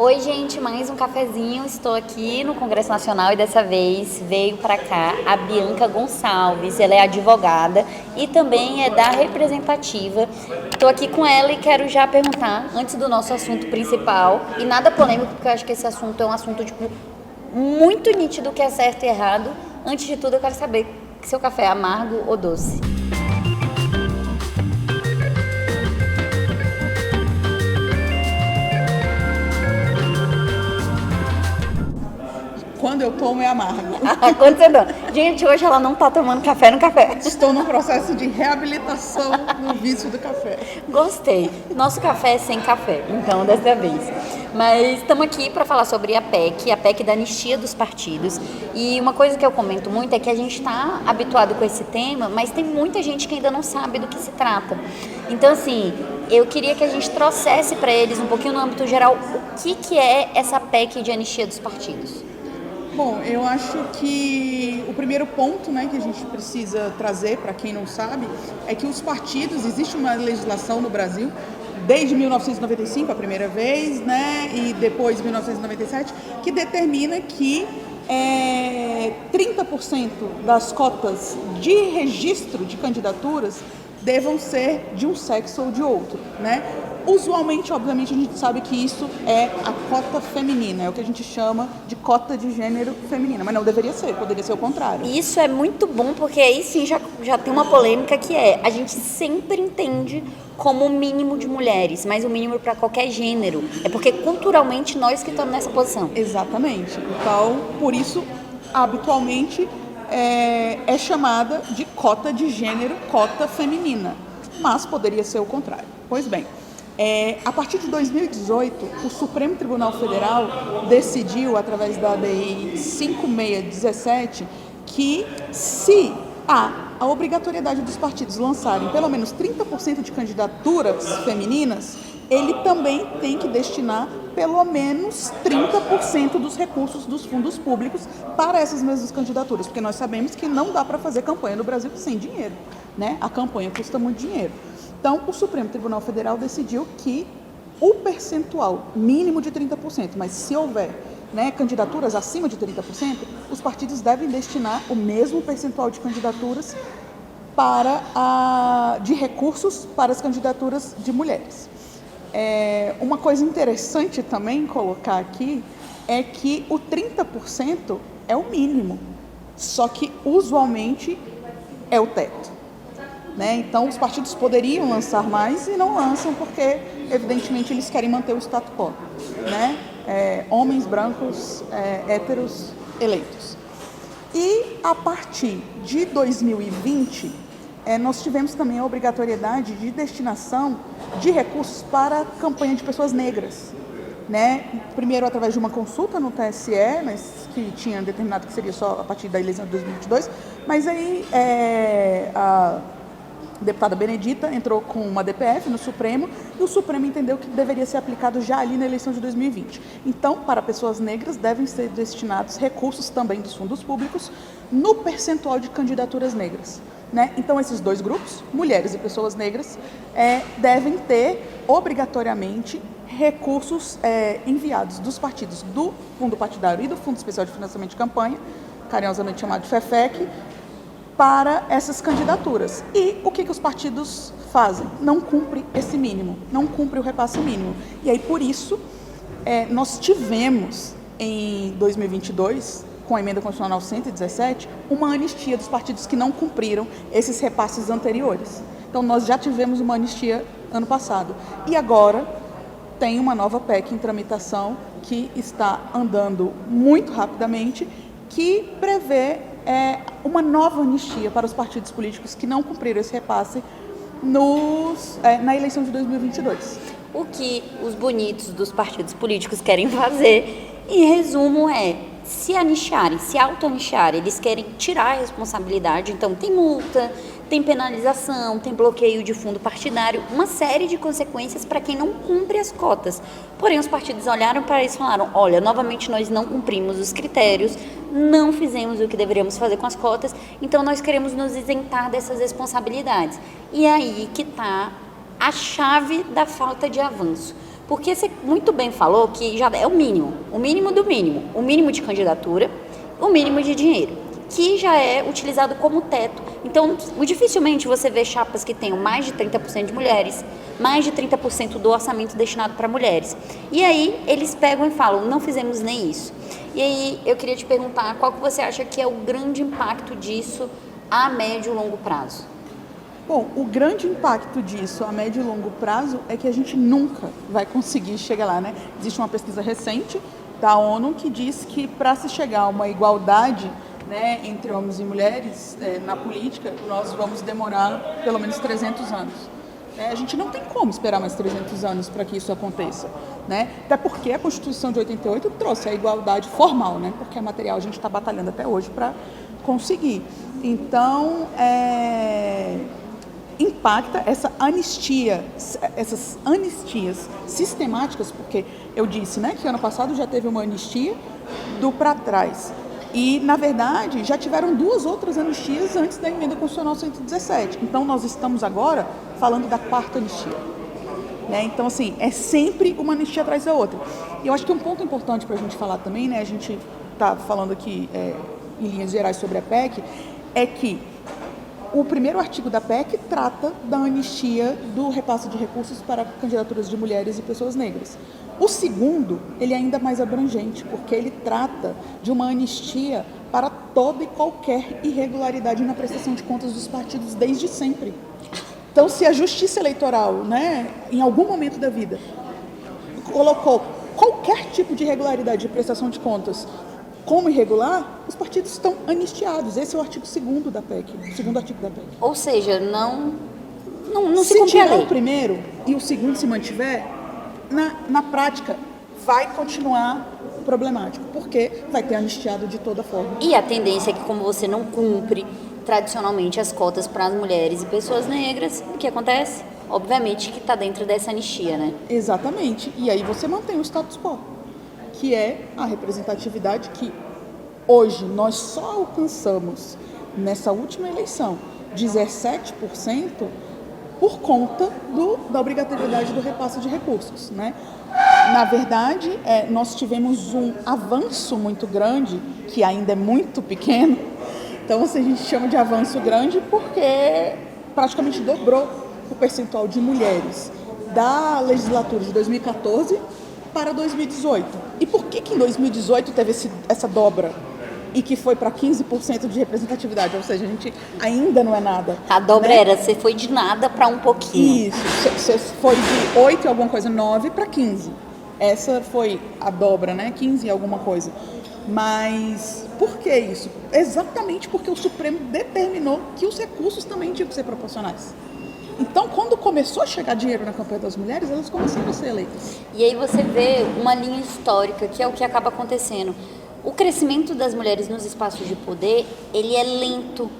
Oi, gente, mais um cafezinho. Estou aqui no Congresso Nacional e dessa vez veio para cá a Bianca Gonçalves. Ela é advogada e também é da representativa. Estou aqui com ela e quero já perguntar, antes do nosso assunto principal, e nada polêmico, porque eu acho que esse assunto é um assunto muito nítido que é certo e errado. Antes de tudo, eu quero saber se seu café é amargo ou doce. Quando eu tomo é amargo. Quando você não. Gente, hoje ela não tá tomando café no café. Estou num processo de reabilitação no vício do café. Gostei. Nosso café é sem café, então, dessa vez. Mas estamos aqui para falar sobre a PEC da anistia dos partidos. E uma coisa que eu comento muito é que a gente está habituado com esse tema, mas tem muita gente que ainda não sabe do que se trata. Então, assim, eu queria que a gente trouxesse para eles um pouquinho no âmbito geral o que é essa PEC de anistia dos partidos. Bom, eu acho que o primeiro ponto, né, que a gente precisa trazer para quem não sabe é que os partidos, existe uma legislação no Brasil desde 1995, a primeira vez, né, e depois 1997, que determina que 30% das cotas de registro de candidaturas devam ser de um sexo ou de outro, né? Usualmente, obviamente, a gente sabe que isso é a cota feminina, é o que a gente chama de cota de gênero feminina, mas não deveria ser, poderia ser o contrário. Isso é muito bom, porque aí sim já tem uma polêmica que é, a gente sempre entende como o mínimo de mulheres, mas o mínimo para qualquer gênero, é porque culturalmente nós que estamos nessa posição. Exatamente, então, por isso, habitualmente, é chamada de cota de gênero, cota feminina, mas poderia ser o contrário. Pois bem, a partir de 2018, o Supremo Tribunal Federal decidiu, através da ADI 5617, que se há a obrigatoriedade dos partidos lançarem pelo menos 30% de candidaturas femininas, ele também tem que destinar pelo menos 30% dos recursos dos fundos públicos para essas mesmas candidaturas, porque nós sabemos que não dá para fazer campanha no Brasil sem dinheiro, né? A campanha custa muito dinheiro. Então, o Supremo Tribunal Federal decidiu que o percentual mínimo de 30%, mas se houver, né, candidaturas acima de 30%, os partidos devem destinar o mesmo percentual de candidaturas de recursos para as candidaturas de mulheres. Uma coisa interessante também colocar aqui é que o 30% é o mínimo, só que usualmente é o teto. Né? Então, os partidos poderiam lançar mais e não lançam porque, evidentemente, eles querem manter o status quo, né? Homens brancos, héteros, eleitos. E, a partir de 2020, nós tivemos também a obrigatoriedade de destinação de recursos para a campanha de pessoas negras. Né? Primeiro através de uma consulta no TSE, mas que tinha determinado que seria só a partir da eleição de 2022, mas aí a deputada Benedita entrou com uma DPF no Supremo e o Supremo entendeu que deveria ser aplicado já ali na eleição de 2020. Então, para pessoas negras, devem ser destinados recursos também dos fundos públicos no percentual de candidaturas negras. Né? Então, esses dois grupos, mulheres e pessoas negras, devem ter obrigatoriamente recursos enviados dos partidos do Fundo Partidário e do Fundo Especial de Financiamento de Campanha, carinhosamente chamado de FEFEC, para essas candidaturas. E o que os partidos fazem? Não cumpre esse mínimo, não cumpre o repasse mínimo. E aí, por isso, nós tivemos, em 2022, com a Emenda Constitucional 117, uma anistia dos partidos que não cumpriram esses repasses anteriores. Então, nós já tivemos uma anistia ano passado. E agora tem uma nova PEC em tramitação que está andando muito rapidamente, que prevê uma nova anistia para os partidos políticos que não cumpriram esse repasse na eleição de 2022. O que os bonitos dos partidos políticos querem fazer, em resumo, se anistiarem, se auto-anistiarem. Eles querem tirar a responsabilidade, então tem multa, tem penalização, tem bloqueio de fundo partidário, uma série de consequências para quem não cumpre as cotas. Porém, os partidos olharam para isso e falaram, olha, novamente nós não cumprimos os critérios, não fizemos o que deveríamos fazer com as cotas, então nós queremos nos isentar dessas responsabilidades. E é aí que está a chave da falta de avanço. Porque você muito bem falou que já é o mínimo do mínimo, o mínimo de candidatura, o mínimo de dinheiro, que já é utilizado como teto. Então, dificilmente você vê chapas que tenham mais de 30% de mulheres, mais de 30% do orçamento destinado para mulheres. E aí, eles pegam e falam, não fizemos nem isso. E aí, eu queria te perguntar, qual que você acha que é o grande impacto disso a médio e longo prazo? Bom, o grande impacto disso a médio e longo prazo é que a gente nunca vai conseguir chegar lá, né? Existe uma pesquisa recente da ONU que diz que para se chegar a uma igualdade, né, entre homens e mulheres na política, nós vamos demorar pelo menos 300 anos. A gente não tem como esperar mais 300 anos para que isso aconteça, né? Até porque a Constituição de 88 trouxe a igualdade formal, né? Porque a material a gente está batalhando até hoje para conseguir. Então, impacta essa anistia, essas anistias sistemáticas, porque eu disse, né, que ano passado já teve uma anistia do para trás. E, na verdade, já tiveram 2 outras anistias antes da emenda constitucional 117. Então, nós estamos agora falando da 4ª anistia. Né? Então, assim, é sempre uma anistia atrás da outra. E eu acho que um ponto importante para a gente falar também, né, a gente está falando aqui em linhas gerais sobre a PEC, é que o primeiro artigo da PEC trata da anistia do repasse de recursos para candidaturas de mulheres e pessoas negras. O segundo, ele é ainda mais abrangente, porque ele trata de uma anistia para toda e qualquer irregularidade na prestação de contas dos partidos desde sempre. Então, se a Justiça Eleitoral, né, em algum momento da vida, colocou qualquer tipo de irregularidade de prestação de contas como irregular, os partidos estão anistiados. Esse é o artigo 2º da PEC, o segundo artigo da PEC. Ou seja, não se Se cumpre a tirar lei. o primeiro e o segundo se mantiver, na prática vai continuar problemático, porque vai ter anistiado de toda forma. E a tendência é que, como você não cumpre tradicionalmente as cotas para as mulheres e pessoas negras, o que acontece? Obviamente que está dentro dessa anistia, né? Exatamente. E aí você mantém o status quo, que é a representatividade que hoje nós só alcançamos nessa última eleição 17% por conta da obrigatoriedade do repasse de recursos, né? Na verdade, nós tivemos um avanço muito grande, que ainda é muito pequeno. Então, assim, a gente chama de avanço grande porque praticamente dobrou o percentual de mulheres da legislatura de 2014 para 2018. E por que em 2018 teve essa dobra? E que foi para 15% de representatividade, ou seja, a gente ainda não é nada. A dobra, né? era, você foi de nada para um pouquinho. Isso, você foi de 8 e alguma coisa, 9 para 15. Essa foi a dobra, né? 15 e alguma coisa. Mas por que isso? Exatamente porque o Supremo determinou que os recursos também tinham que ser proporcionais. Então, quando começou a chegar dinheiro na campanha das mulheres, elas começaram a ser eleitas. E aí você vê uma linha histórica, que é o que acaba acontecendo. O crescimento das mulheres nos espaços de poder, ele é lento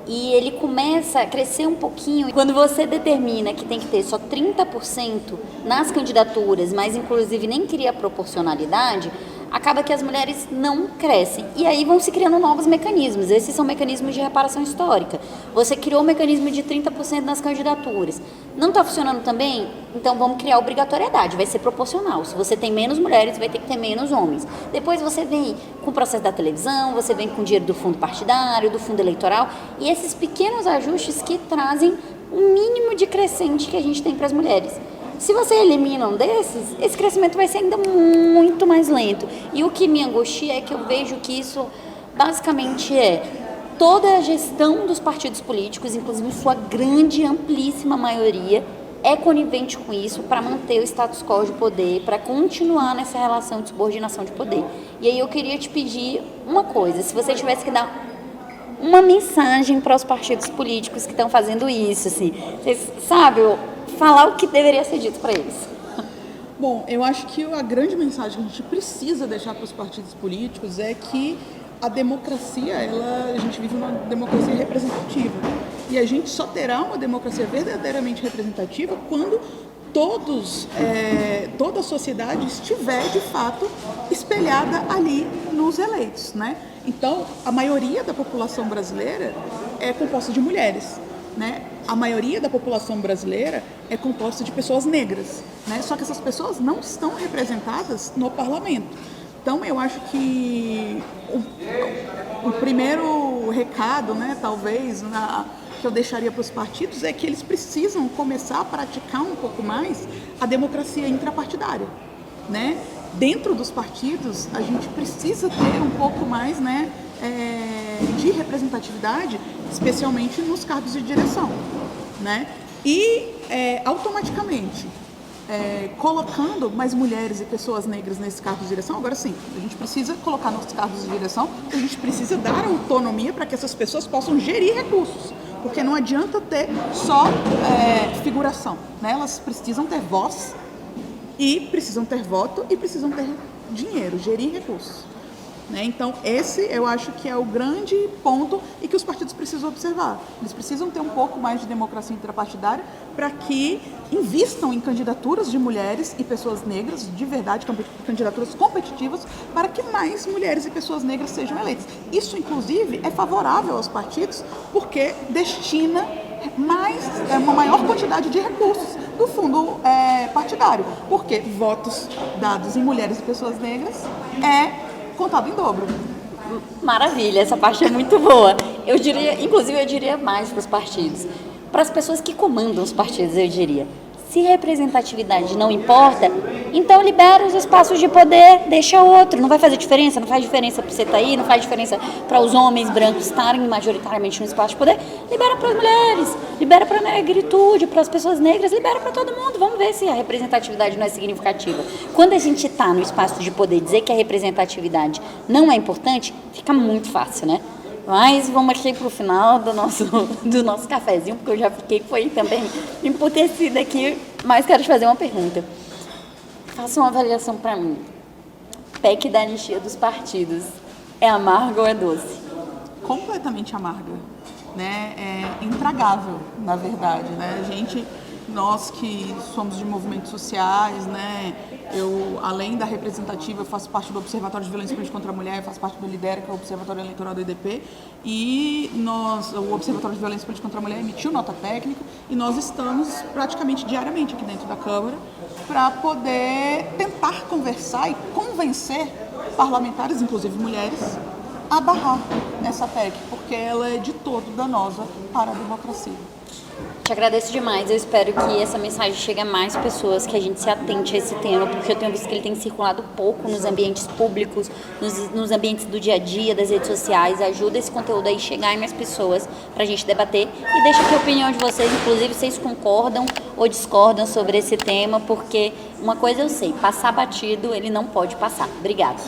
e ele começa a crescer um pouquinho. Quando você determina que tem que ter só 30% nas candidaturas, mas inclusive nem cria proporcionalidade, acaba que as mulheres não crescem. E aí vão se criando novos mecanismos. Esses são mecanismos de reparação histórica. Você criou o mecanismo de 30% nas candidaturas. Não está funcionando também? Então vamos criar obrigatoriedade. Vai ser proporcional. Se você tem menos mulheres, vai ter que ter menos homens. Depois você vem com o processo da televisão, você vem com o dinheiro do fundo partidário, do fundo eleitoral. E esses pequenos ajustes que trazem um mínimo de crescente que a gente tem para as mulheres. Se você elimina um desses, esse crescimento vai ser ainda muito mais lento. E o que me angustia é que eu vejo que isso basicamente é toda a gestão dos partidos políticos, inclusive sua grande, amplíssima maioria, é conivente com isso para manter o status quo de poder, para continuar nessa relação de subordinação de poder. E aí eu queria te pedir uma coisa, se você tivesse que dar uma mensagem para os partidos políticos que estão fazendo isso, assim, vocês sabem, falar o que deveria ser dito para eles. Bom, eu acho que a grande mensagem que a gente precisa deixar para os partidos políticos é que a democracia, a gente vive uma democracia representativa. E a gente só terá uma democracia verdadeiramente representativa quando toda a sociedade estiver, de fato, espelhada ali nos eleitos, né? Então, a maioria da população brasileira é composta de mulheres, né? a maioria da população brasileira é composta de pessoas negras, né? Só que essas pessoas não estão representadas no parlamento. Então, eu acho que o primeiro recado, né, talvez, que eu deixaria para os partidos é que eles precisam começar a praticar um pouco mais a democracia intrapartidária, né? Dentro dos partidos, a gente precisa ter um pouco mais, né, de representatividade, especialmente nos cargos de direção, né? E automaticamente colocando mais mulheres e pessoas negras nesses cargos de direção. Agora sim, a gente precisa colocar nos cargos de direção, a gente precisa dar autonomia para que essas pessoas possam gerir recursos, porque não adianta ter só figuração, né? Elas precisam ter voz e precisam ter voto e precisam ter dinheiro, gerir recursos, né? Então, esse eu acho que é o grande ponto e que os partidos precisam observar. Eles precisam ter um pouco mais de democracia intrapartidária para que invistam em candidaturas de mulheres e pessoas negras, de verdade, candidaturas competitivas, para que mais mulheres e pessoas negras sejam eleitas. Isso, inclusive, é favorável aos partidos porque destina uma maior quantidade de recursos do fundo partidário, porque votos dados em mulheres e pessoas negras contado em dobro. Maravilha, essa parte é muito boa. Eu diria mais para os partidos. Para as pessoas que comandam os partidos, eu diria. Se representatividade não importa, então libera os espaços de poder, deixa outro. Não vai fazer diferença? Não faz diferença para você estar aí, não faz diferença para os homens brancos estarem majoritariamente no espaço de poder. Libera para as mulheres, libera para a negritude, para as pessoas negras, libera para todo mundo. Vamos ver se a representatividade não é significativa. Quando a gente está no espaço de poder, dizer que a representatividade não é importante, fica muito fácil, né? Mas vamos aqui para o final do nosso cafezinho, porque eu já foi também emputecida aqui, mas quero te fazer uma pergunta. Faça uma avaliação para mim. PEC da anistia dos partidos, é amarga ou é doce? Completamente amarga, né? É intragável, na verdade, né? Nós que somos de movimentos sociais, né? Eu, além da representativa, eu faço parte do Observatório de Violência Política contra a Mulher, faço parte do LIDERA, que é o Observatório Eleitoral do EDP, e o Observatório de Violência Política contra a Mulher emitiu nota técnica e nós estamos praticamente diariamente aqui dentro da Câmara para poder tentar conversar e convencer parlamentares, inclusive mulheres, a barrar essa PEC, porque ela é de todo danosa para a democracia. Te agradeço demais, eu espero que essa mensagem chegue a mais pessoas, que a gente se atente a esse tema, porque eu tenho visto que ele tem circulado pouco nos ambientes públicos, nos ambientes do dia a dia, das redes sociais. Ajuda esse conteúdo aí a chegar em mais pessoas pra gente debater e deixa aqui a opinião de vocês, inclusive vocês concordam ou discordam sobre esse tema, porque uma coisa eu sei, passar batido ele não pode passar. Obrigada.